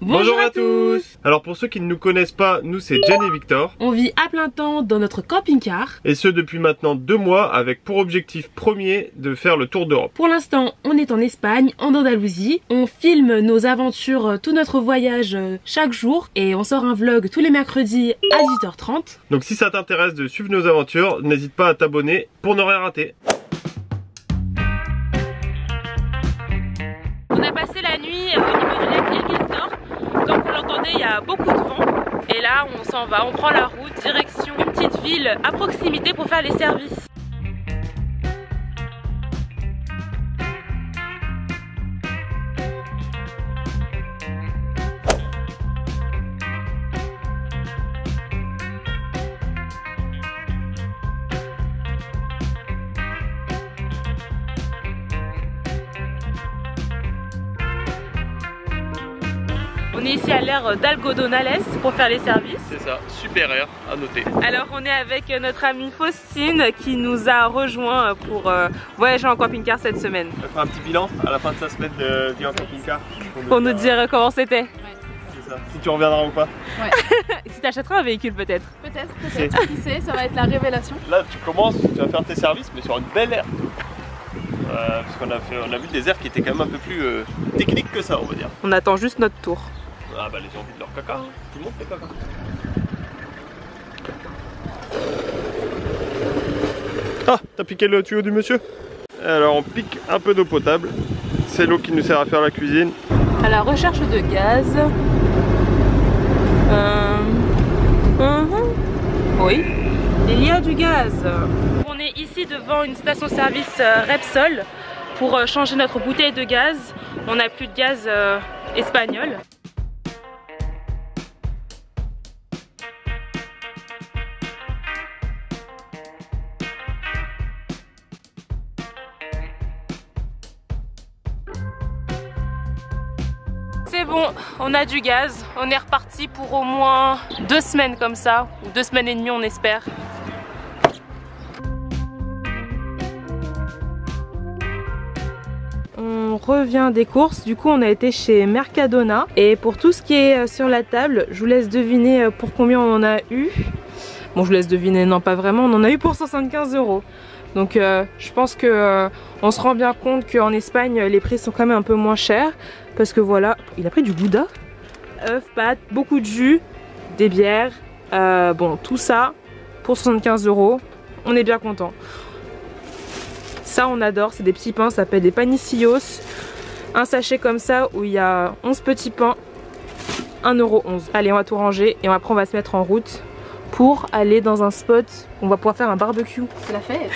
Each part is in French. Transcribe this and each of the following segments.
Bonjour à tous. Alors pour ceux qui ne nous connaissent pas, nous c'est Jen et Victor. On vit à plein temps dans notre camping-car. Et ce depuis maintenant 2 mois avec pour objectif premier de faire le tour d'Europe. Pour l'instant, on est en Espagne, en Andalousie. On filme nos aventures, tout notre voyage chaque jour. Et on sort un vlog tous les mercredis à 18h30. Donc si ça t'intéresse de suivre nos aventures, n'hésite pas à t'abonner pour ne rien rater. On a passé la nuit au niveau du lac El Castor. Comme vous l'entendez, il y a beaucoup de vent. Et là, on s'en va, on prend la route, direction une petite ville à proximité pour faire les services. On est ici à l'aire d'Algodonales pour faire les services. C'est ça, super air à noter. Alors on est avec notre amie Faustine qui nous a rejoint pour voyager en camping-car cette semaine. On va faire un petit bilan à la fin de sa semaine de vie en camping-car. Pour nous dire comment c'était. C'est ça, si tu reviendras ou pas. Ouais. Si tu achèteras un véhicule peut-être. Peut-être, qui sait, ça va être la révélation. Là tu commences, tu vas faire tes services mais sur une belle aire. Parce qu'on a vu des airs qui étaient quand même un peu plus techniques que ça on va dire. On attend juste notre tour. Ah bah les gens vident leur caca, hein. Tout le monde fait caca. Ah, t'as piqué le tuyau du monsieur? Alors on pique un peu d'eau potable. C'est l'eau qui nous sert à faire la cuisine. À la recherche de gaz. Oui, il y a du gaz. On est ici devant une station-service Repsol pour changer notre bouteille de gaz. On n'a plus de gaz espagnol. C'est bon, on a du gaz, on est reparti pour au moins 2 semaines comme ça, ou 2 semaines et demie on espère. On revient des courses, du coup on a été chez Mercadona. Et pour tout ce qui est sur la table, je vous laisse deviner pour combien on en a eu. Bon je vous laisse deviner, non pas vraiment, on en a eu pour 175 €. Donc je pense que on se rend bien compte qu'en Espagne les prix sont quand même un peu moins chers. Parce que voilà, il a pris du gouda, œufs, pâtes, beaucoup de jus, des bières, bon tout ça pour 75 €, on est bien content. Ça on adore, c'est des petits pains, ça s'appelle des panicillos. Un sachet comme ça où il y a 11 petits pains, 1,11 €. Allez on va tout ranger et après on va se mettre en route pour aller dans un spot où on va pouvoir faire un barbecue. C'est la fête.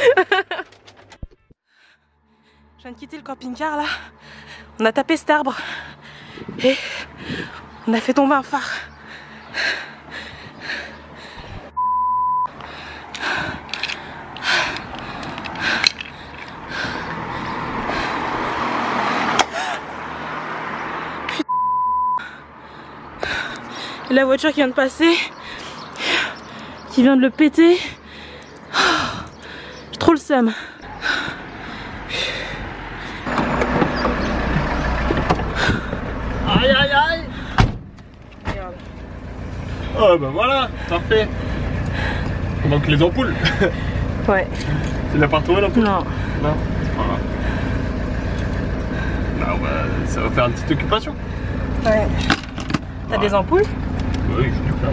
Je viens de quitter le camping-car là. On a tapé cet arbre et on a fait tomber un phare. Et la voiture qui vient de passer, qui vient de le péter. J'ai trop le seum. Aïe aïe aïe! Regarde. Oh bah voilà, parfait! Donc les ampoules! Ouais. Tu l'as pas retrouvé l'ampoule? Non. Non, c'est pas grave. Bah, ça va faire une petite occupation. Ouais. T'as des ampoules? Oui, je suis plein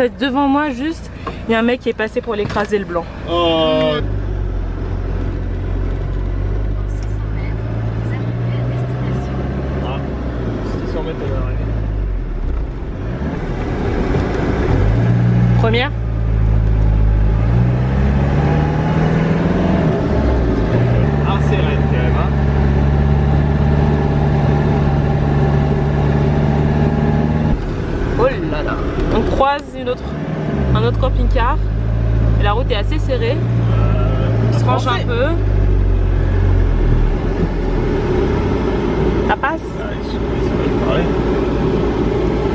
dessus. Devant moi juste, il y a un mec qui est passé pour l'écraser le blanc. Oh. Première. Assez raide quand même, hein. Oh là là. On croise un autre camping-car. La route est assez serrée. On se range un peu. Ça passe?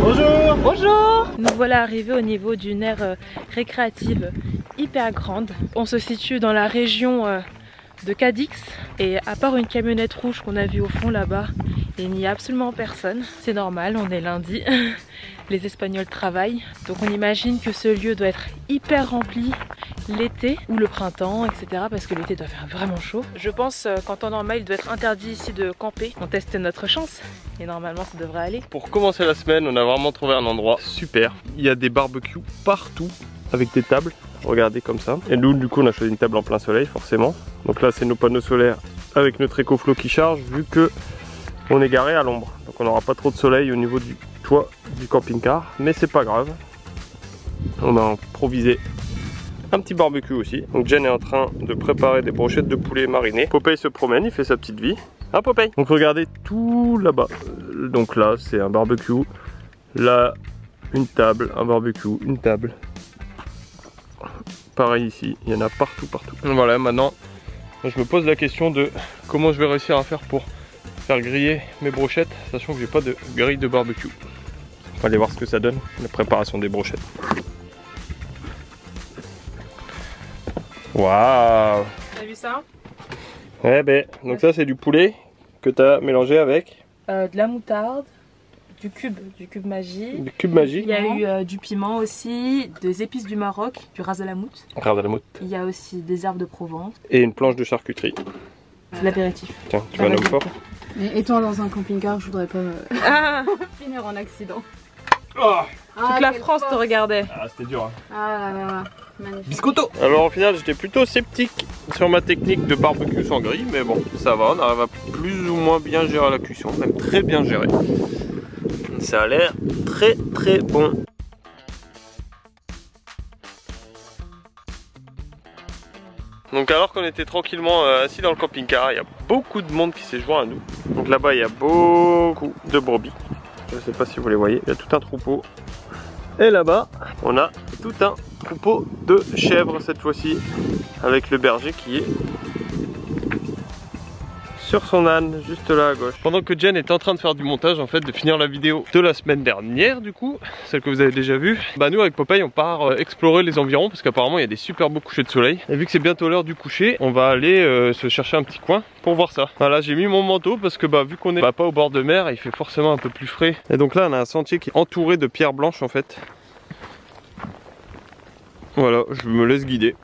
Bonjour! Bonjour! Nous voilà arrivés au niveau d'une aire récréative hyper grande. On se situe dans la région de Cadix et à part une camionnette rouge qu'on a vue au fond là-bas, Il n'y a absolument personne, c'est normal, on est lundi. Les Espagnols travaillent, donc on imagine que ce lieu doit être hyper rempli l'été ou le printemps, etc. parce que l'été doit faire vraiment chaud. Je pense qu'en temps normal, il doit être interdit ici de camper. On teste notre chance et normalement ça devrait aller. Pour commencer la semaine, on a vraiment trouvé un endroit super. Il y a des barbecues partout avec des tables, regardez comme ça. Et nous, du coup, on a choisi une table en plein soleil, forcément. Donc là, c'est nos panneaux solaires avec notre EcoFlow qui charge, vu que on est garé à l'ombre. Donc on n'aura pas trop de soleil au niveau du toit du camping-car, mais c'est pas grave. On a improvisé un petit barbecue aussi. Donc Jen est en train de préparer des brochettes de poulet marinées. Popeye se promène, il fait sa petite vie. Ah Popeye. Donc regardez tout là-bas. Donc là, c'est un barbecue. Là, une table, un barbecue, une table. Pareil ici, il y en a partout, partout. Voilà, maintenant, je me pose la question de comment je vais réussir à faire pour faire griller mes brochettes, sachant que j'ai pas de grille de barbecue. On va aller voir ce que ça donne, la préparation des brochettes. Waouh! T'as vu ça? Ouais, ben, donc ça c'est du poulet que tu as mélangé avec de la moutarde, du cube Maggi. du cube Maggi. Il y a eu du piment aussi, des épices du Maroc, du ras de la moute. Il y a aussi des herbes de Provence. Et une planche de charcuterie. C'est l'apéritif. Tiens, tu veux un homme fort? Mais étant dans un camping-car, je voudrais pas finir en accident. Oh, toute la France te regardait. ah, c'était dur. Hein. Ah là là, magnifique. Biscotto. Alors au final, j'étais plutôt sceptique sur ma technique de barbecue sans grille, mais bon, ça va, on arrive à plus ou moins bien gérer la cuisson, même très bien géré. Ça a l'air très très bon. Donc alors qu'on était tranquillement assis dans le camping-car, il y a beaucoup de monde qui s'est joint à nous. Donc là-bas il y a beaucoup de brebis. Je ne sais pas si vous les voyez, il y a tout un troupeau. Et là-bas, on a tout un troupeau de chèvres cette fois-ci, avec le berger qui est sur son âne, juste là à gauche. Pendant que Jen était en train de faire du montage, en fait, de finir la vidéo de la semaine dernière, du coup, celle que vous avez déjà vue, bah nous avec Popeye on part explorer les environs parce qu'apparemment il y a des super beaux couchers de soleil. Et vu que c'est bientôt l'heure du coucher, on va aller se chercher un petit coin pour voir ça. Voilà, j'ai mis mon manteau parce que bah vu qu'on est pas au bord de mer, il fait forcément un peu plus frais. Et donc là on a un sentier qui est entouré de pierres blanches en fait. Voilà, je me laisse guider.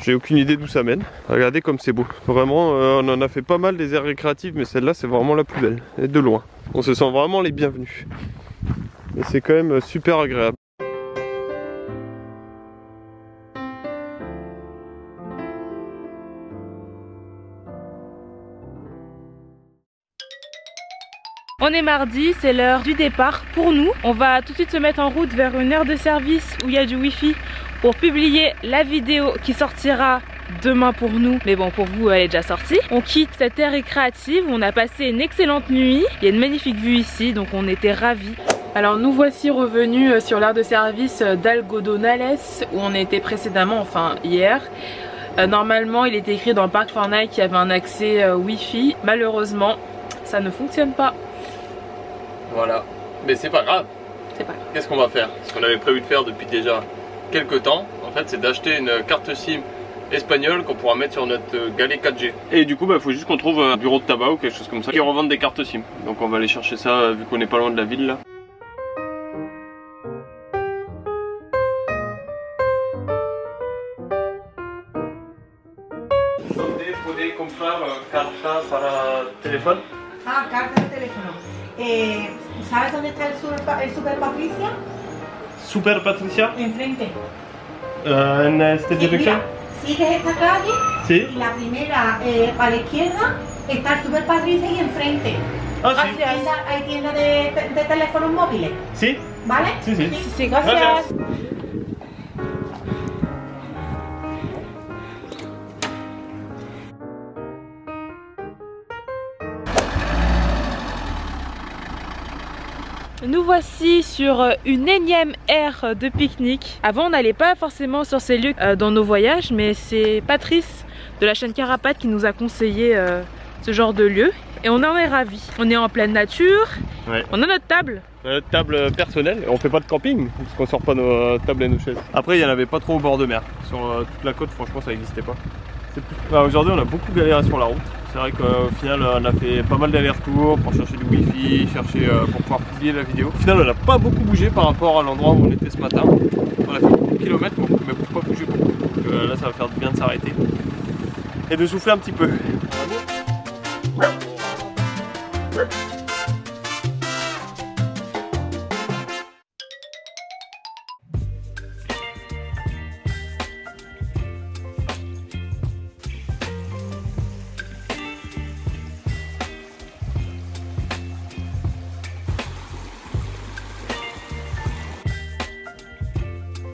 J'ai aucune idée d'où ça mène. Regardez comme c'est beau. Vraiment, on en a fait pas mal des aires récréatives, mais celle-là c'est vraiment la plus belle. Et de loin. On se sent vraiment les bienvenus. Et c'est quand même super agréable. On est mardi, c'est l'heure du départ pour nous. On va tout de suite se mettre en route vers une aire de service où il y a du wifi pour publier la vidéo qui sortira demain pour nous, mais bon pour vous elle est déjà sortie. On quitte cette aire récréative où on a passé une excellente nuit. Il y a une magnifique vue ici, donc on était ravis. Alors nous voici revenus sur l'aire de service d'Algodonales où on était précédemment, enfin hier. Normalement il était écrit dans le parc Fortnite qu'il y avait un accès wifi. Malheureusement ça ne fonctionne pas. Voilà, mais c'est pas grave. C'est pas grave. Qu'est-ce qu'on va faire? Ce qu'on avait prévu de faire depuis déjà quelques temps, en fait, c'est d'acheter une carte SIM espagnole qu'on pourra mettre sur notre galet 4G. Et du coup, il faut juste qu'on trouve un bureau de tabac ou quelque chose comme ça qui revendent des cartes SIM. Donc on va aller chercher ça vu qu'on est pas loin de la ville là. ¿Puede comprar carta para teléfono? Ah, carta de teléfono. ¿Sabes dónde está el Super Patricia? Super Patricia? Enfrente. En esta dirección? Mira, sigues esta calle Sí. y la primera a la izquierda está el Super Patricia y enfrente. Ah, sí. Hay tienda de teléfonos móviles, ¿Sí? ¿vale? Sí, sí. Sí, gracias. Nous voici sur une énième aire de pique-nique. Avant on n'allait pas forcément sur ces lieux dans nos voyages, mais c'est Patrice de la chaîne Carapate qui nous a conseillé ce genre de lieu et on en est ravis. On est en pleine nature, ouais. On a notre table. Notre table personnelle, on fait pas de camping parce qu'on sort pas nos tables et nos chaises. Après il n'y en avait pas trop au bord de mer. Sur toute la côte franchement ça n'existait pas. Aujourd'hui on a beaucoup galéré sur la route. C'est vrai qu'au final on a fait pas mal d'allers-retours pour chercher du wifi, chercher pour pouvoir publier la vidéo. Au final on n'a pas beaucoup bougé par rapport à l'endroit où on était ce matin. On a fait beaucoup de kilomètres mais pas bougé beaucoup. Donc là ça va faire du bien de s'arrêter et de souffler un petit peu.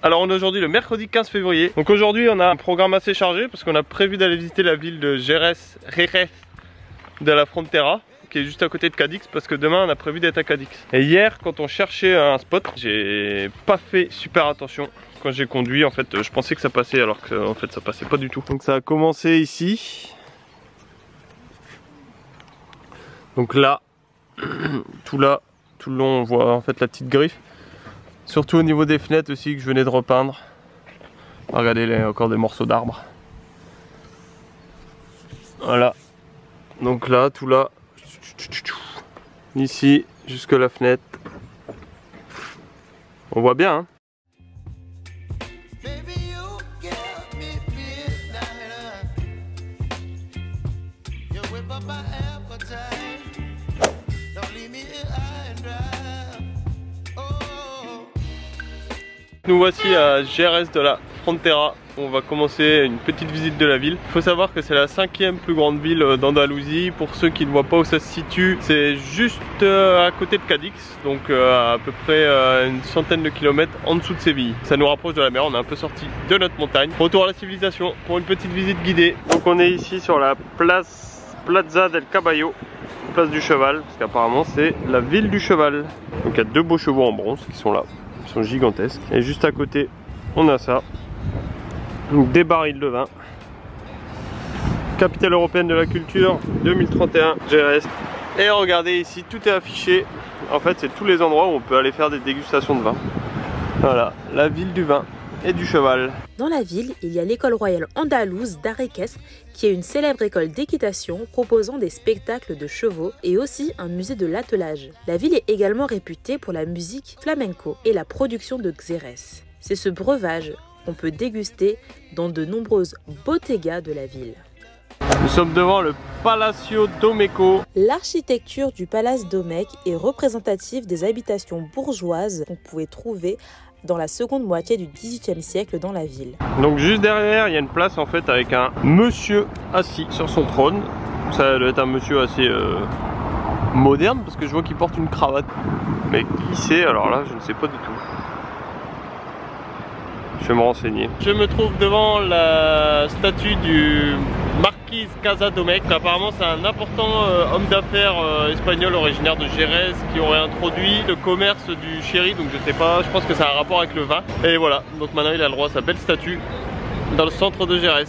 Alors on est aujourd'hui le mercredi 15 février. Donc aujourd'hui on a un programme assez chargé parce qu'on a prévu d'aller visiter la ville de Jerez de la Frontera, qui est juste à côté de Cadix, parce que demain on a prévu d'être à Cadix. Et hier quand on cherchait un spot, j'ai pas fait super attention quand j'ai conduit. En fait je pensais que ça passait alors que en fait ça passait pas du tout. Donc ça a commencé ici. Donc là, tout le long on voit en fait la petite griffe. Surtout au niveau des fenêtres aussi que je venais de repeindre. Regardez, il y a encore des morceaux d'arbres. Voilà. Donc là, tout là. Ici, jusque la fenêtre. On voit bien, hein. Nous voici à Jerez de la Frontera. On va commencer une petite visite de la ville. Il faut savoir que c'est la 5e plus grande ville d'Andalousie. Pour ceux qui ne voient pas où ça se situe, c'est juste à côté de Cadix, donc à peu près une centaine de kilomètres en dessous de Séville. Ça nous rapproche de la mer, on est un peu sorti de notre montagne. Retour à la civilisation pour une petite visite guidée. Donc on est ici sur la Plaza del Caballo, place du cheval, parce qu'apparemment c'est la ville du cheval. Donc il y a 2 beaux chevaux en bronze qui sont là. Ils sont gigantesques. Et juste à côté, on a ça. Donc des barils de vin. Capitale européenne de la culture 2031, Jerez. Et regardez ici, tout est affiché. En fait, c'est tous les endroits où on peut aller faire des dégustations de vin. Voilà, la ville du vin et du cheval. Dans la ville, il y a l'école royale andalouse d'art équestre, qui est une célèbre école d'équitation proposant des spectacles de chevaux et aussi un musée de l'attelage. La ville est également réputée pour la musique flamenco et la production de xérès. C'est ce breuvage qu'on peut déguster dans de nombreuses bodegas de la ville. Nous sommes devant le Palacio Domeco. L'architecture du Palace Domecq est représentative des habitations bourgeoises qu'on pouvait trouver dans la seconde moitié du XVIIIe siècle dans la ville. Donc juste derrière, il y a une place en fait avec un monsieur assis sur son trône. Ça doit être un monsieur assez moderne parce que je vois qu'il porte une cravate. Mais qui c'est? Alors là, je ne sais pas du tout. Je vais me renseigner. Je me trouve devant la statue du Marquis Casa Domecq. Apparemment c'est un important homme d'affaires espagnol originaire de Jerez qui aurait introduit le commerce du sherry. Donc je sais pas, je pense que ça a un rapport avec le vin. Et voilà, donc maintenant il a le droit à sa belle statue dans le centre de Jerez.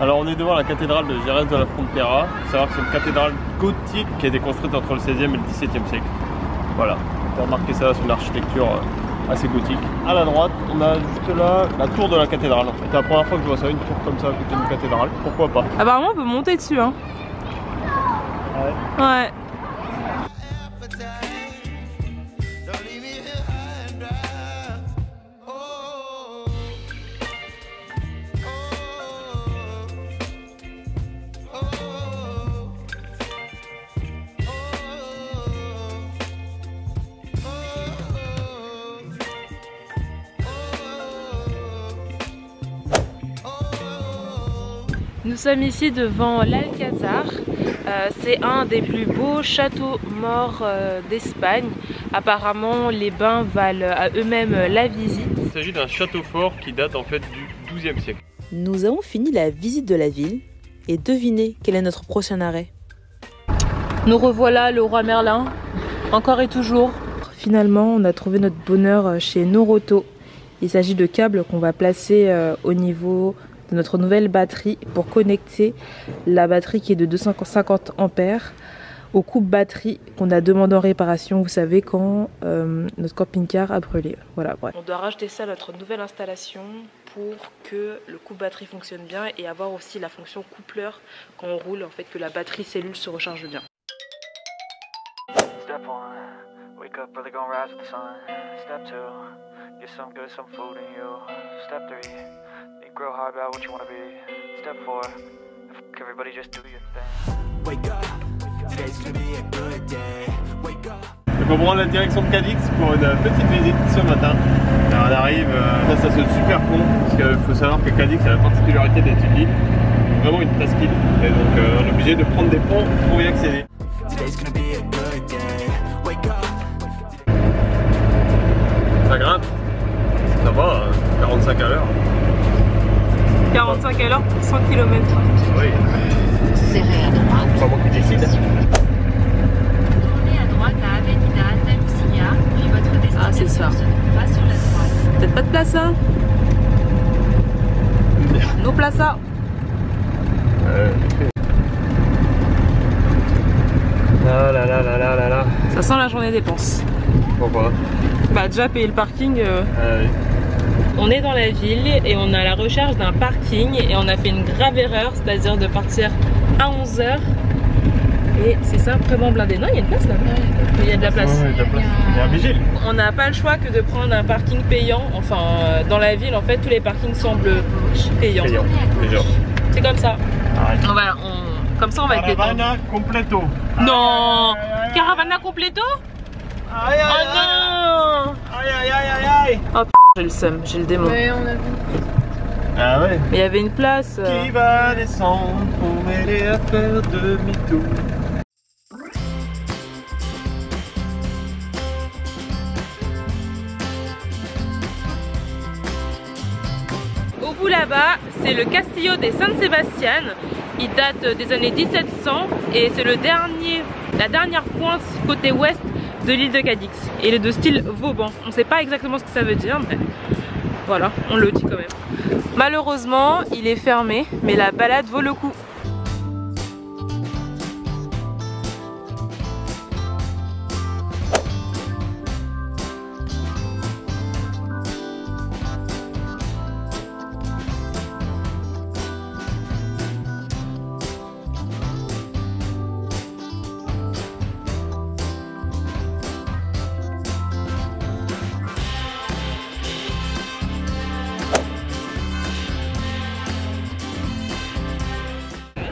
Alors on est devant la cathédrale de Jerez de la Frontera. Il faut savoir que c'est une cathédrale gothique qui a été construite entre le 16e et le 17e siècle. Voilà, on peut remarquer ça, c'est une architecture assez gothique. À la droite, on a juste là la tour de la cathédrale en fait. C'est la première fois que je vois ça, une tour comme ça à côté d'une cathédrale. Pourquoi pas? Apparemment on peut monter dessus hein. Ouais. Ouais. Nous sommes ici devant l'Alcazar, c'est un des plus beaux châteaux morts d'Espagne. Apparemment les bains valent à eux-mêmes la visite. Il s'agit d'un château fort qui date en fait du XIIe siècle. Nous avons fini la visite de la ville et devinez quel est notre prochain arrêt. Nous revoilà le roi Merlin, encore et toujours. Finalement, on a trouvé notre bonheur chez Noroto. Il s'agit de câbles qu'on va placer au niveau de notre nouvelle batterie pour connecter la batterie qui est de 250 ampères au coupe batterie qu'on a demandé en réparation, vous savez, quand notre camping-car a brûlé. Voilà, bref. On doit rajouter ça à notre nouvelle installation pour que le coupe batterie fonctionne bien et avoir aussi la fonction coupleur quand on roule, en fait, que la batterie cellule se recharge bien. Step 1, wake up early, gonna rise with the sun. Step 2, get some good, some food in you. Step 3, think real hard about what you wanna be. Step 4, everybody just do your thing. Wake up, today's gonna be a good day. Wake up. Donc on prend la direction de Cadix pour une petite visite ce matin. Alors on arrive face à ce super pont, parce qu'il faut savoir que Cadix a la particularité d'être une île, vraiment une presqu'île. Et donc on est obligé de prendre des ponts pour y accéder. Ça grimpe, ça va, 45 à l'heure. 45 à l'heure pour 100 km. Oui. Serrez à droite. C'est pas moi qui décide. Tournez à droite à Avenida Andalusia, puis votre destination Ah, c'est ça. se trouvera sur la droite. Peut-être pas de place, hein? No plaza. Là là là là là là là. Ça sent la journée dépense. Pourquoi? Bah déjà payer le parking. Oui. On est dans la ville et on est à la recherche d'un parking et on a fait une grave erreur, c'est-à-dire de partir à 11 h. Et c'est ça, vraiment blindé. Non, il y a une place là. Il y a de la place. Ouais, il y a de la place. Il y a un vigile. On n'a pas le choix que de prendre un parking payant. Enfin, dans la ville, en fait, tous les parkings semblent payants. Payant, déjà. C'est comme ça. Arrête. Comme ça, on va être détendu. Caravana completo. Non, Caravana completo. Aïe aïe Oh non. aïe aïe aïe aïe. Oh p***, j'ai le seum, j'ai le démon. Ouais, on a vu. Ah ouais. Mais il y avait une place. Qui va descendre pour m'aider à faire demi-tour. Au bout là-bas, c'est le Castillo de San Sebastián. Il date des années 1700 et c'est la dernière pointe côté ouest de l'île de Cadix. Et il est de style Vauban. On ne sait pas exactement ce que ça veut dire, mais voilà, on le dit quand même. Malheureusement, il est fermé, mais la balade vaut le coup.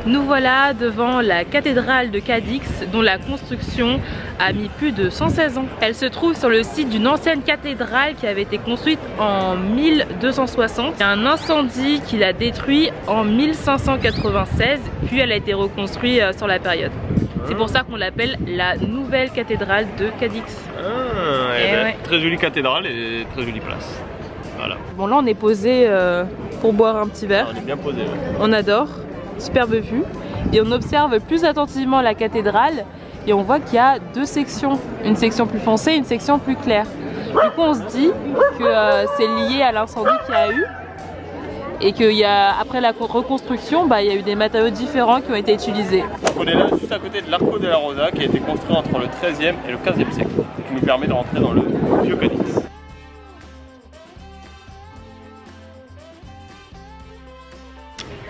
Nous voilà devant la cathédrale de Cadix dont la construction a mis plus de 116 ans. Elle se trouve sur le site d'une ancienne cathédrale qui avait été construite en 1260. Il y a un incendie qui l'a détruit en 1596 puis elle a été reconstruite sur la période. C'est pour ça qu'on l'appelle la nouvelle cathédrale de Cadix. Ah, ouais. Très jolie cathédrale et très jolie place. Voilà. Bon là on est posé pour boire un petit verre. On est bien posé. Ouais. On adore. Superbe vue et on observe plus attentivement la cathédrale et on voit qu'il y a deux sections, une section plus foncée et une section plus claire. Du coup on se dit que c'est lié à l'incendie qu'il y a eu et qu'après la reconstruction, il y a eu des matériaux différents qui ont été utilisés. On est là juste à côté de l'Arco de la Rosa qui a été construit entre le 13e et le 15e siècle, qui nous permet de rentrer dans le vieux Cadix.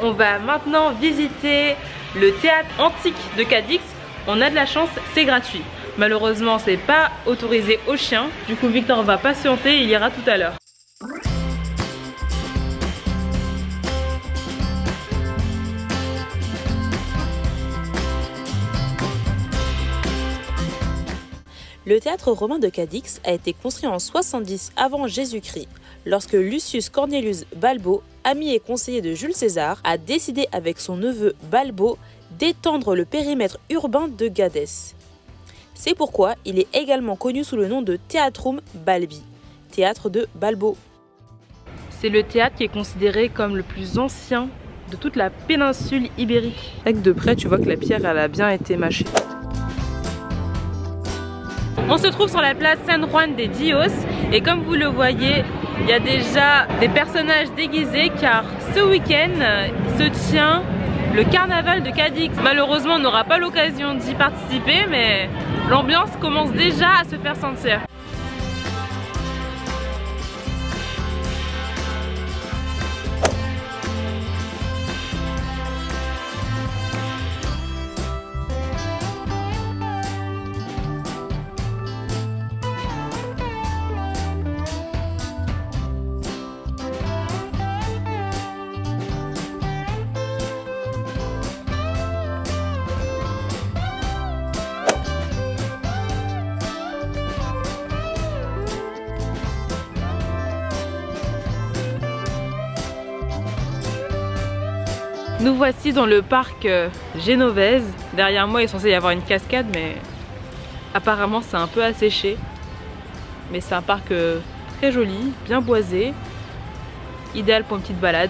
On va maintenant visiter le théâtre antique de Cadix. On a de la chance, c'est gratuit. Malheureusement, c'est pas autorisé aux chiens. Du coup, Victor va patienter, il ira tout à l'heure. Le théâtre romain de Cadix a été construit en 70 avant Jésus-Christ, lorsque Lucius Cornelius Balbo, ami et conseiller de Jules César, a décidé avec son neveu Balbo d'étendre le périmètre urbain de Gadès. C'est pourquoi il est également connu sous le nom de Theatrum Balbi, théâtre de Balbo. C'est le théâtre qui est considéré comme le plus ancien de toute la péninsule ibérique. Avec de près, tu vois que la pierre elle a bien été mâchée. On se trouve sur la place San Juan de Dios et comme vous le voyez, il y a déjà des personnages déguisés car ce week-end se tient le carnaval de Cadix. Malheureusement, on n'aura pas l'occasion d'y participer, mais l'ambiance commence déjà à se faire sentir. Nous voici dans le parc Génovaise. Derrière moi il est censé y avoir une cascade mais apparemment c'est un peu asséché. Mais c'est un parc très joli, bien boisé, idéal pour une petite balade.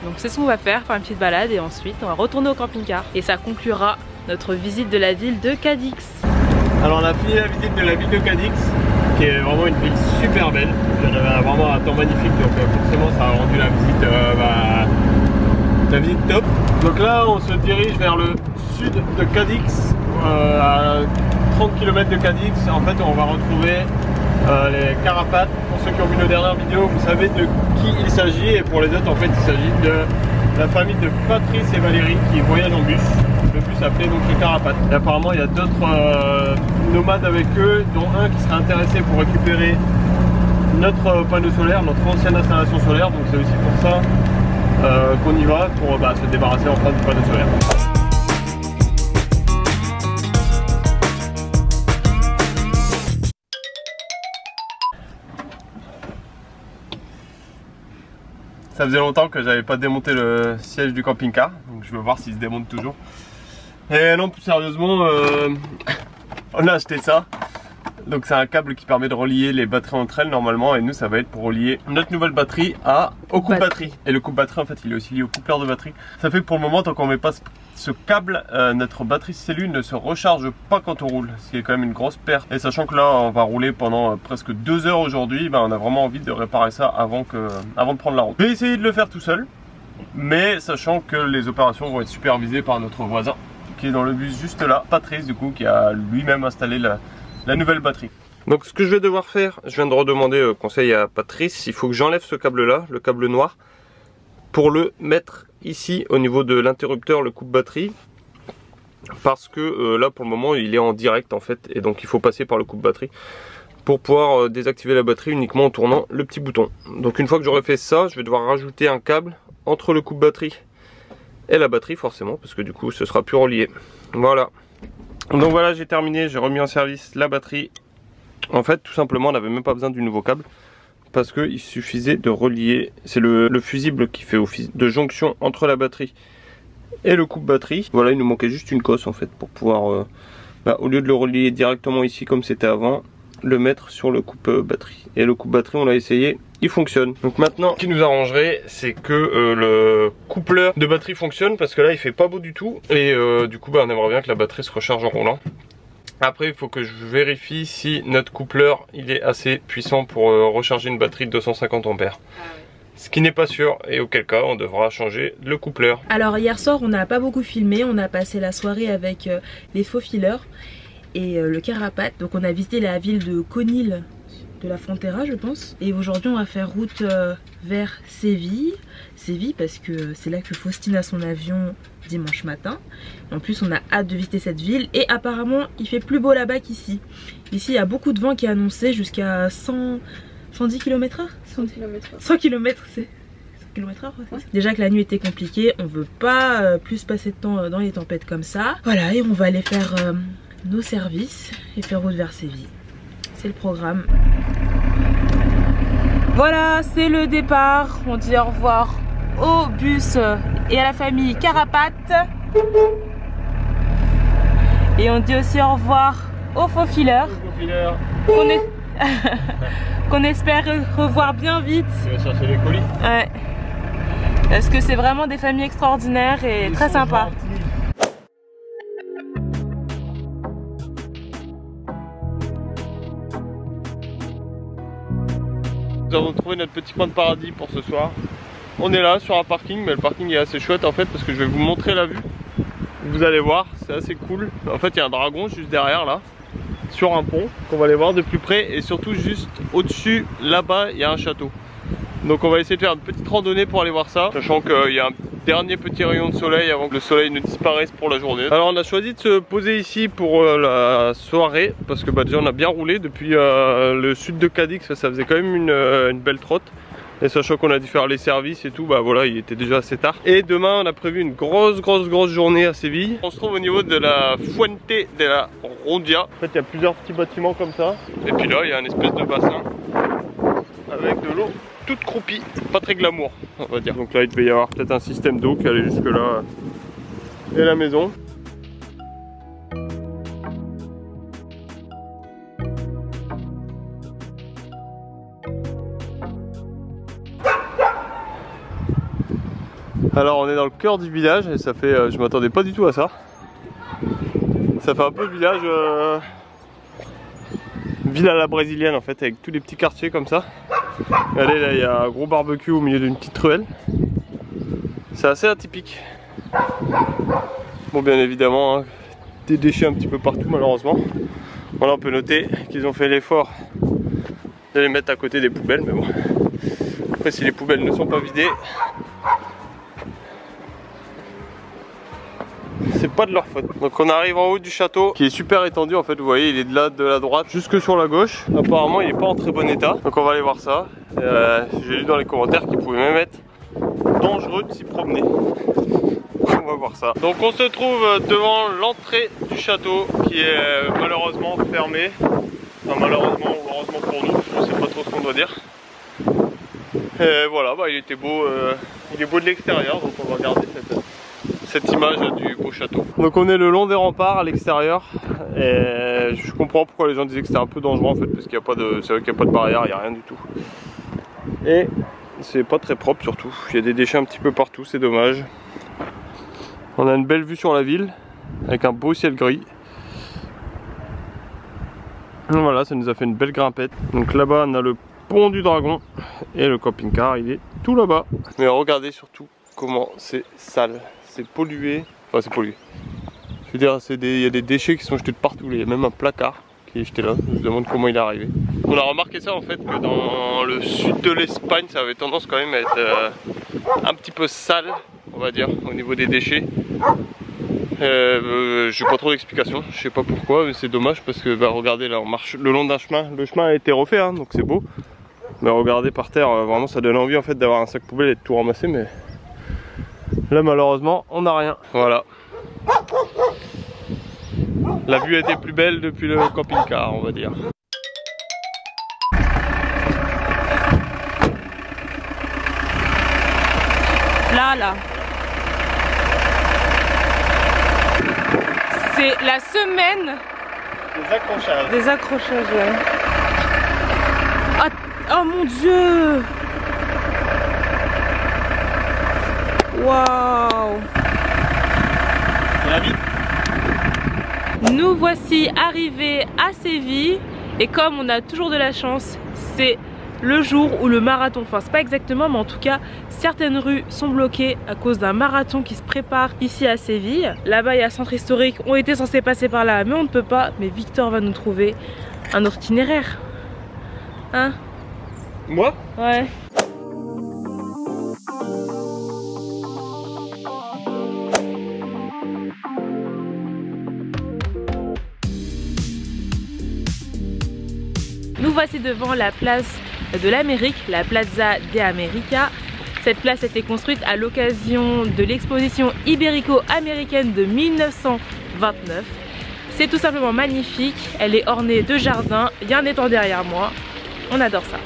Donc c'est ce qu'on va faire une petite balade et ensuite on va retourner au camping-car. Et ça conclura notre visite de la ville de Cadix. Alors on a fini la visite de la ville de Cadix, qui est vraiment une ville super belle. Il y avait vraiment un temps magnifique donc forcément ça a rendu la visite top. Donc là on se dirige vers le sud de Cadix, à 30 km de Cadix. En fait on va retrouver les Carapates. Pour ceux qui ont vu nos dernières vidéos, vous savez de qui il s'agit, et pour les autres en fait il s'agit de la famille de Patrice et Valérie qui voyagent en bus. Le bus appelé donc les Carapates. Et apparemment il y a d'autres nomades avec eux, dont un qui serait intéressé pour récupérer notre panneau solaire, notre ancienne installation solaire. Donc c'est aussi pour ça qu'on y va, pour se débarrasser enfin du panneau solaire. Ça faisait longtemps que j'avais pas démonté le siège du camping-car, donc je veux voir s'il se démonte toujours. Et non, plus sérieusement, on a acheté ça. Donc c'est un câble qui permet de relier les batteries entre elles normalement, et nous ça va être pour relier notre nouvelle batterie au coupe batterie. Et le coupe batterie en fait il est aussi lié au coupleur de batterie. Ça fait que pour le moment tant qu'on met pas ce câble, notre batterie cellule ne se recharge pas quand on roule, ce qui est quand même une grosse perte. Et sachant que là on va rouler pendant presque 2 heures aujourd'hui, on a vraiment envie de réparer ça avant de prendre la route. Je vais essayer de le faire tout seul, mais sachant que les opérations vont être supervisées par notre voisin qui est dans le bus juste là, Patrice du coup, qui a lui-même installé la nouvelle batterie. Donc ce que je vais devoir faire, je viens de redemander conseil à Patrice, il faut que j'enlève ce câble là, le câble noir, pour le mettre ici au niveau de l'interrupteur, le coupe batterie, parce que là pour le moment il est en direct en fait, et donc il faut passer par le coupe batterie pour pouvoir désactiver la batterie uniquement en tournant le petit bouton. Donc une fois que j'aurai fait ça, je vais devoir rajouter un câble entre le coupe batterie et la batterie forcément, parce que du coup ce sera plus relié. Voilà. Donc voilà, j'ai terminé, j'ai remis en service la batterie. En fait tout simplement on n'avait même pas besoin du nouveau câble, parce qu'il suffisait de relier, c'est le fusible qui fait office de jonction entre la batterie et le coupe batterie. Voilà, il nous manquait juste une cosse en fait pour pouvoir, au lieu de le relier directement ici comme c'était avant, le mettre sur le coupe batterie. Et le coupe batterie on l'a essayé, il fonctionne. Donc maintenant ce qui nous arrangerait c'est que le coupleur de batterie fonctionne, parce que là il fait pas beau du tout, et du coup on aimerait bien que la batterie se recharge en roulant. Après il faut que je vérifie si notre coupleur il est assez puissant pour recharger une batterie de 250 ampères. Ce qui n'est pas sûr, et auquel cas on devra changer le coupleur. Alors hier soir on n'a pas beaucoup filmé, on a passé la soirée avec les faux fileurs et le Carapate. Donc on a visité la ville de Conil de la Frontera je pense. Et aujourd'hui on va faire route vers Séville. Séville parce que c'est là que Faustine a son avion dimanche matin. En plus on a hâte de visiter cette ville, et apparemment il fait plus beau là-bas qu'ici. Ici il y a beaucoup de vent qui est annoncé jusqu'à 110 km/h. 100 km, c'est 100 km/h. Ouais. Déjà que la nuit était compliquée, on veut pas plus passer de temps dans les tempêtes comme ça. Voilà, et on va aller faire nos services et faire route vers Séville. C'est le programme. Voilà, c'est le départ. On dit au revoir au bus et à la famille Carapate. Et on dit aussi au revoir aux faux fileurs. qu'on espère revoir bien vite. Tu vas chercher les colis. Ouais. Parce que c'est vraiment des familles extraordinaires et très sympas. Nous avons trouvé notre petit coin de paradis pour ce soir. On est là sur un parking, mais le parking est assez chouette en fait parce que je vais vous montrer la vue. Vous allez voir, c'est assez cool. En fait, il y a un dragon juste derrière là, sur un pont, qu'on va aller voir de plus près. Et surtout juste au-dessus, là-bas, il y a un château. Donc on va essayer de faire une petite randonnée pour aller voir ça, sachant qu'il y a un dernier petit rayon de soleil avant que le soleil ne disparaisse pour la journée. Alors on a choisi de se poser ici pour la soirée, parce que déjà on a bien roulé depuis le sud de Cadix, ça faisait quand même une belle trotte. Et sachant qu'on a dû faire les services et tout, bah voilà, il était déjà assez tard. Et demain on a prévu une grosse journée à Séville. On se trouve au niveau de la Fuente de la Rondia. En fait il y a plusieurs petits bâtiments comme ça. Et puis là il y a un espèce de bassin avec de l'eau toute croupie, pas très glamour on va dire. Donc là il devait y avoir peut-être un système d'eau qui allait jusque là et la maison. Alors on est dans le cœur du village et ça fait, je m'attendais pas du tout à ça. Ça fait un peu village, ville à la brésilienne en fait, avec tous les petits quartiers comme ça. Regardez là, il y a un gros barbecue au milieu d'une petite ruelle. C'est assez atypique. Bon bien évidemment, hein, des déchets un petit peu partout malheureusement. Voilà, on peut noter qu'ils ont fait l'effort de les mettre à côté des poubelles, mais bon. Après si les poubelles ne sont pas vidées, c'est pas de leur faute. Donc on arrive en haut du château qui est super étendu en fait, vous voyez il est de là de la droite jusque sur la gauche. Apparemment il est pas en très bon état, donc on va aller voir ça. J'ai lu dans les commentaires qu'il pouvait même être dangereux de s'y promener. On va voir ça. Donc on se trouve devant l'entrée du château qui est malheureusement fermée. Enfin malheureusement ou heureusement pour nous, je sais pas trop ce qu'on doit dire. Et voilà, bah, il était beau, il est beau de l'extérieur, donc on va regarder cette image du beau château. Donc on est le long des remparts à l'extérieur et je comprends pourquoi les gens disaient que c'était un peu dangereux en fait, parce qu'il n'y a pas de, c'est vrai qu'il n'y a pas de barrière, il n'y a rien du tout. Et c'est pas très propre surtout, il y a des déchets un petit peu partout, c'est dommage. On a une belle vue sur la ville avec un beau ciel gris. Et voilà, ça nous a fait une belle grimpette. Donc là-bas on a le pont du dragon et le camping-car il est tout là-bas. Mais regardez surtout comment c'est sale. C'est pollué, enfin c'est pollué. Je veux dire, il y a des déchets qui sont jetés de partout. Il y a même un placard qui est jeté là. Je me demande comment il est arrivé. On a remarqué ça en fait, que dans le sud de l'Espagne, ça avait tendance quand même à être un petit peu sale, on va dire, au niveau des déchets. J'ai pas trop d'explications, je sais pas pourquoi, mais c'est dommage parce que bah, regardez là, on marche le long d'un chemin. Le chemin a été refait, hein, donc c'est beau. Mais regardez par terre, vraiment ça donne envie en fait d'avoir un sac poubelle et de tout ramasser, mais là malheureusement on n'a rien. Voilà. La vue était plus belle depuis le camping-car, on va dire. Là. C'est la semaine Des accrochages. des accrochages, ouais. Oh mon dieu! Waouh! Nous voici arrivés à Séville et comme on a toujours de la chance, c'est le jour où le marathon, enfin c'est pas exactement mais en tout cas certaines rues sont bloquées à cause d'un marathon qui se prépare ici à Séville. Là-bas il y a un centre historique, on était censé passer par là mais on ne peut pas, mais Victor va nous trouver un autre itinéraire. Hein? Moi? Ouais. Nous voici devant la place de l'Amérique, la Plaza de América. Cette place a été construite à l'occasion de l'exposition ibérico-américaine de 1929. C'est tout simplement magnifique, elle est ornée de jardins, il y a un étang derrière moi, on adore ça.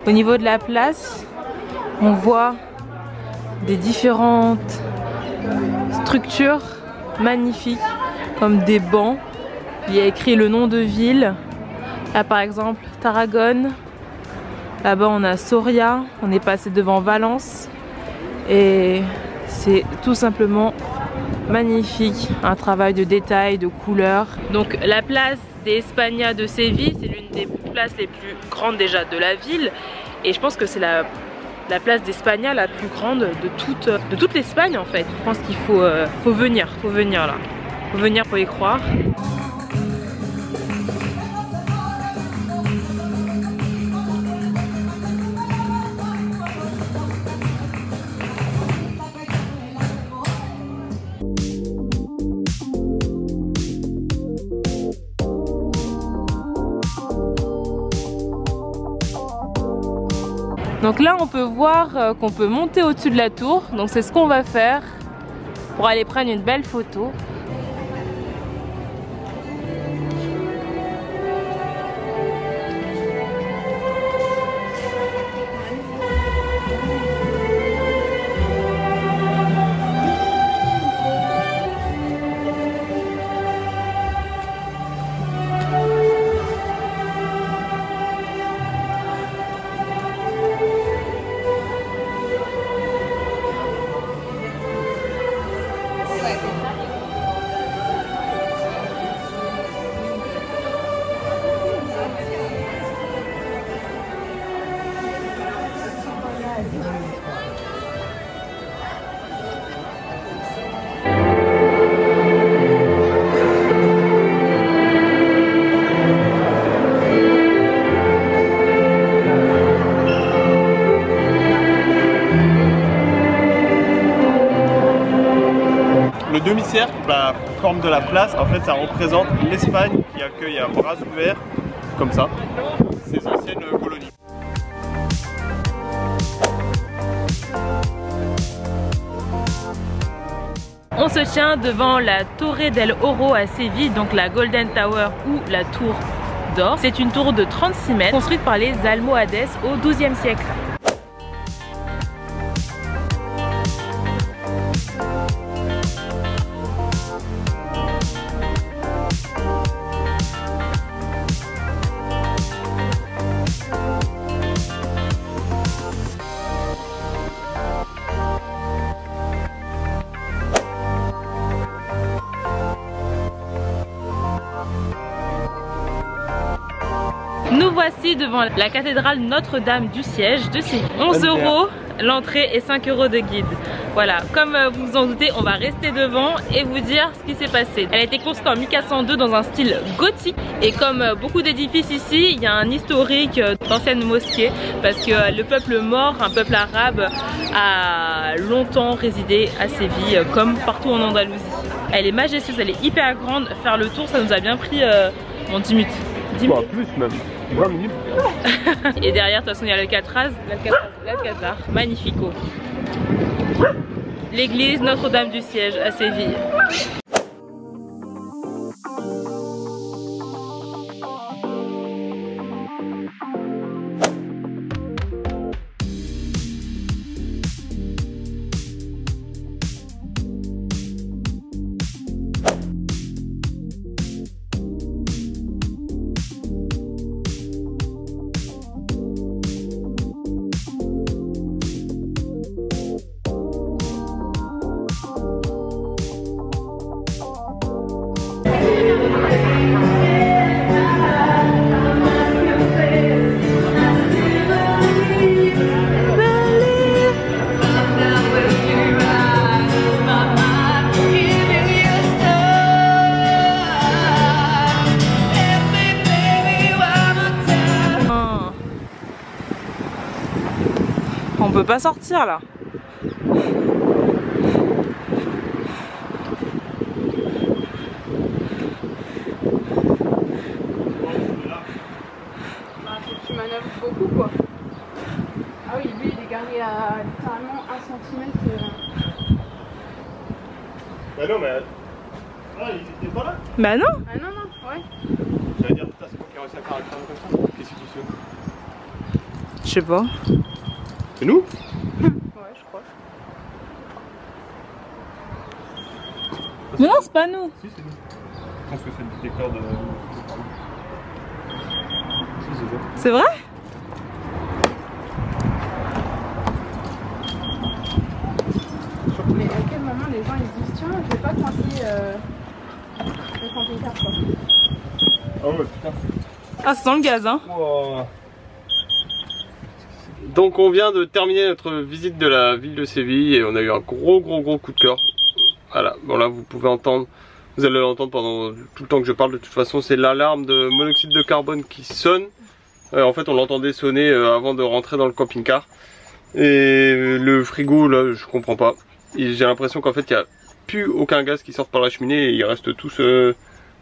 Au niveau de la place, on voit des différentes structures magnifiques comme des bancs. Il y a écrit le nom de ville. Là par exemple Tarragone. Là-bas on a Soria. On est passé devant Valence. Et c'est tout simplement magnifique. Un travail de détail, de couleurs. Donc la place des Espagnas de Séville, c'est l'une des places les plus grandes déjà de la ville. Et je pense que c'est la place d'Espagna la plus grande de toute l'Espagne en fait. Je pense qu'il faut venir là. Faut venir pour y croire. Donc là on peut voir qu'on peut monter au-dessus de la tour, donc c'est ce qu'on va faire pour aller prendre une belle photo. Le demi-cercle, la forme de la place, en fait ça représente l'Espagne qui accueille à bras ouverts, comme ça, ses anciennes colonies. On se tient devant la Torre del Oro à Séville, donc la Golden Tower ou la Tour d'Or. C'est une tour de 36 mètres construite par les Almohades au XIIe siècle. Nous voici devant la cathédrale Notre-Dame du Siège de Séville. 11 € l'entrée et 5 € de guide. Voilà, comme vous vous en doutez, on va rester devant et vous dire ce qui s'est passé. Elle a été construite en 1402 dans un style gothique. Et comme beaucoup d'édifices ici, il y a un historique d'anciennes mosquées. Parce que le peuple mort, un peuple arabe, a longtemps résidé à Séville, comme partout en Andalousie. Elle est majestueuse, elle est hyper grande. Faire le tour, ça nous a bien pris 10 minutes. 10 minutes. Plus même, 20 minutes. Et derrière, de toute façon, il y a l'Alcatraz, magnifico. L'église Notre-Dame du Siège à Séville. On peut pas sortir là. Tu manœuvres beaucoup quoi. Ah oui, lui il est garé à littéralement 1 cm. Bah non mais... Ah, il était pas là? Bah non. Ah non non, ouais. J'allais dire putain c'est moi qui ai réussi à faire un crâne comme ça. Qu'est-ce que tu fais? Je sais pas. C'est nous? Ouais, je crois. Mais non, c'est pas nous. Si, c'est nous. Je pense que c'est le détecteur de... Si, c'est ça. C'est vrai? Mais à quel moment les gens ils se disent tiens, je vais pas coincer le camping-car quoi. Ah ouais, putain. Ah, ça sent le gaz, hein. Wow. Donc on vient de terminer notre visite de la ville de Séville et on a eu un gros coup de cœur. Voilà, bon là vous pouvez entendre, vous allez l'entendre pendant tout le temps que je parle, de toute façon c'est l'alarme de monoxyde de carbone qui sonne. En fait on l'entendait sonner avant de rentrer dans le camping-car. Et le frigo là je comprends pas. J'ai l'impression qu'en fait il n'y a plus aucun gaz qui sort par la cheminée et ils restent tous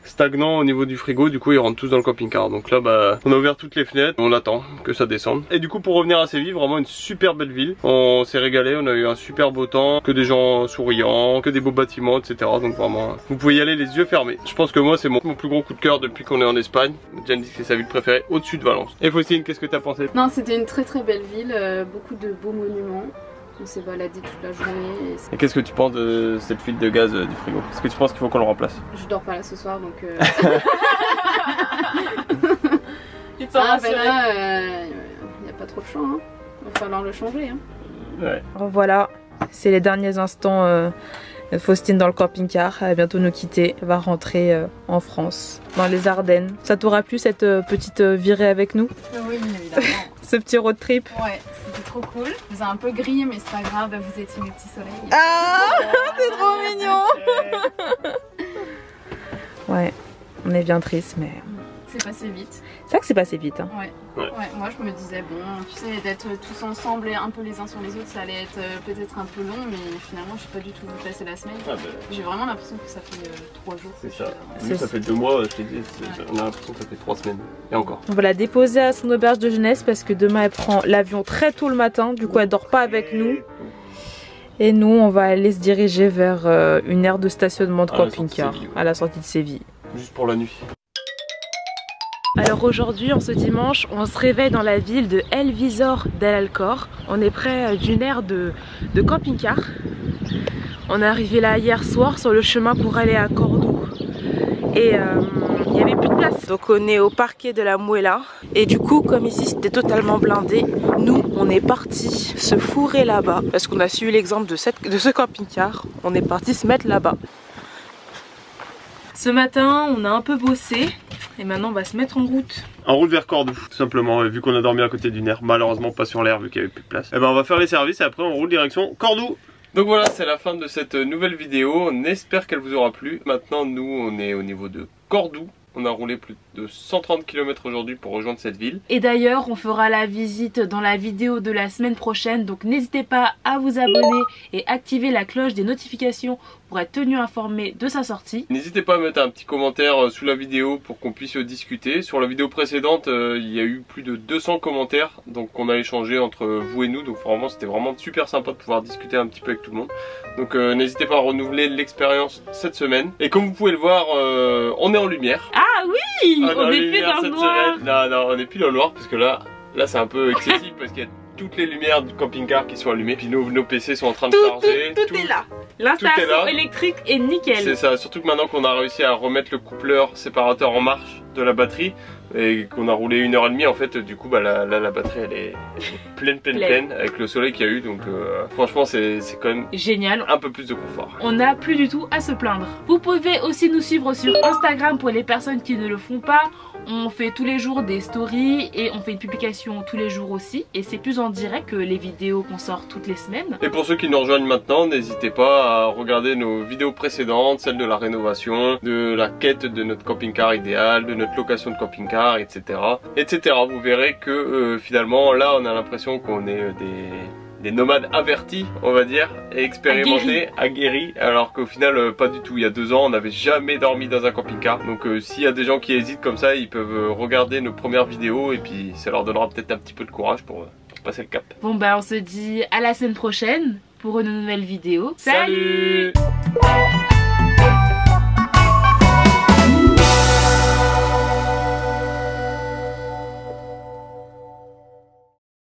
stagnants au niveau du frigo, du coup ils rentrent tous dans le camping-car. Donc là bah on a ouvert toutes les fenêtres, on attend que ça descende. Et du coup pour revenir à Séville, vraiment une super belle ville. On s'est régalé, on a eu un super beau temps, que des gens souriants, que des beaux bâtiments, etc. Donc vraiment vous pouvez y aller les yeux fermés. Je pense que moi c'est mon plus gros coup de cœur depuis qu'on est en Espagne. Diane dit que c'est sa ville préférée au-dessus de Valence. Et Faustine, qu'est-ce que t'as pensé? Non, c'était une très belle ville, beaucoup de beaux monuments. On s'est baladé toute la journée. Et qu'est-ce que tu penses de cette fuite de gaz du frigo? Est-ce que tu penses qu'il faut qu'on le remplace? Je dors pas là ce soir donc. Il t'en Ah, ben là, y a pas trop de choix. Hein. Va falloir le changer. Hein. Ouais. Voilà, c'est les derniers instants de Faustine dans le camping-car. Elle va bientôt nous quitter. Elle va rentrer en France, dans les Ardennes. Ça t'aura plu cette petite virée avec nous? Oui, évidemment. Ce petit road trip? Ouais, c'était trop cool. Vous avez un peu grillé, mais c'est pas grave, vous étiez mes petits soleils. Ah, c'est trop mignon. Ouais, on est bien triste, mais C'est passé vite. c'est vrai que c'est passé vite. Hein. Ouais. Moi je me disais, bon, tu sais, d'être tous ensemble et un peu les uns sur les autres, ça allait être peut-être un peu long, mais finalement, je suis pas du tout vu passer la semaine. Ah bah, J'ai vraiment l'impression que ça fait 3 jours. c'est ça. Ouais. Nous, ça fait 2 mois, je t'ai dit, on a l'impression que ça fait 3 semaines. Et encore. On va la déposer à son auberge de jeunesse parce que demain elle prend l'avion très tôt le matin. Du coup, elle dort pas avec nous. Et nous, on va aller se diriger vers une aire de stationnement de camping-car à la sortie de Séville. Juste pour la nuit. Alors aujourd'hui, en ce dimanche, on se réveille dans la ville de El Visor del Alcor. On est près d'une aire de camping-car. On est arrivé là hier soir sur le chemin pour aller à Cordoue. Et il n'y avait plus de place. Donc on est au parquet de la Muela. Et du coup, comme ici c'était totalement blindé, nous on est parti se fourrer là-bas. Parce qu'on a suivi l'exemple de ce camping-car. On est parti se mettre là-bas. Ce matin, on a un peu bossé. Et maintenant on va se mettre en route. En route vers Cordoue, tout simplement, vu qu'on a dormi à côté d'une aire, malheureusement pas sur l'air vu qu'il n'y avait plus de place. Et ben on va faire les services et après on roule direction Cordoue. Donc voilà, c'est la fin de cette nouvelle vidéo, on espère qu'elle vous aura plu. Maintenant nous on est au niveau de Cordoue. On a roulé plus de 130 km aujourd'hui pour rejoindre cette ville. Et d'ailleurs, on fera la visite dans la vidéo de la semaine prochaine. Donc n'hésitez pas à vous abonner et activer la cloche des notifications pour être tenu informé de sa sortie. N'hésitez pas à mettre un petit commentaire sous la vidéo pour qu'on puisse discuter. Sur la vidéo précédente, il y a eu plus de 200 commentaires. Donc on a échangé entre vous et nous. Donc vraiment, c'était vraiment super sympa de pouvoir discuter un petit peu avec tout le monde. Donc n'hésitez pas à renouveler l'expérience cette semaine. Et comme vous pouvez le voir, on est en lumière. Ah oui, on est plus dans le noir. Non, on n'est plus dans le noir parce que là c'est un peu excessif parce qu'il y a toutes les lumières du camping-car qui sont allumées. Puis nos PC sont en train de charger. Tout est là. L'installation électrique est nickel. C'est ça, surtout que maintenant qu'on a réussi à remettre le coupleur séparateur en marche de la batterie et qu'on a roulé 1h30, en fait du coup bah la batterie elle est pleine avec le soleil qu'il y a eu. Donc franchement c'est quand même génial, un peu plus de confort. On n'a plus du tout à se plaindre. Vous pouvez aussi nous suivre sur Instagram pour les personnes qui ne le font pas. On fait tous les jours des stories et on fait une publication tous les jours aussi. Et c'est plus en direct que les vidéos qu'on sort toutes les semaines. Et pour ceux qui nous rejoignent maintenant, n'hésitez pas à regarder nos vidéos précédentes, celles de la rénovation, de la quête de notre camping-car idéal, de notre location de camping-car, etc. Vous verrez que finalement là on a l'impression qu'on est des nomades avertis, on va dire, et expérimentés, aguerris, alors qu'au final pas du tout. Il y a 2 ans on n'avait jamais dormi dans un camping-car. Donc s'il y a des gens qui hésitent comme ça, ils peuvent regarder nos premières vidéos et puis ça leur donnera peut-être un petit peu de courage pour passer le cap. Bon bah on se dit à la semaine prochaine pour une nouvelle vidéo. Salut.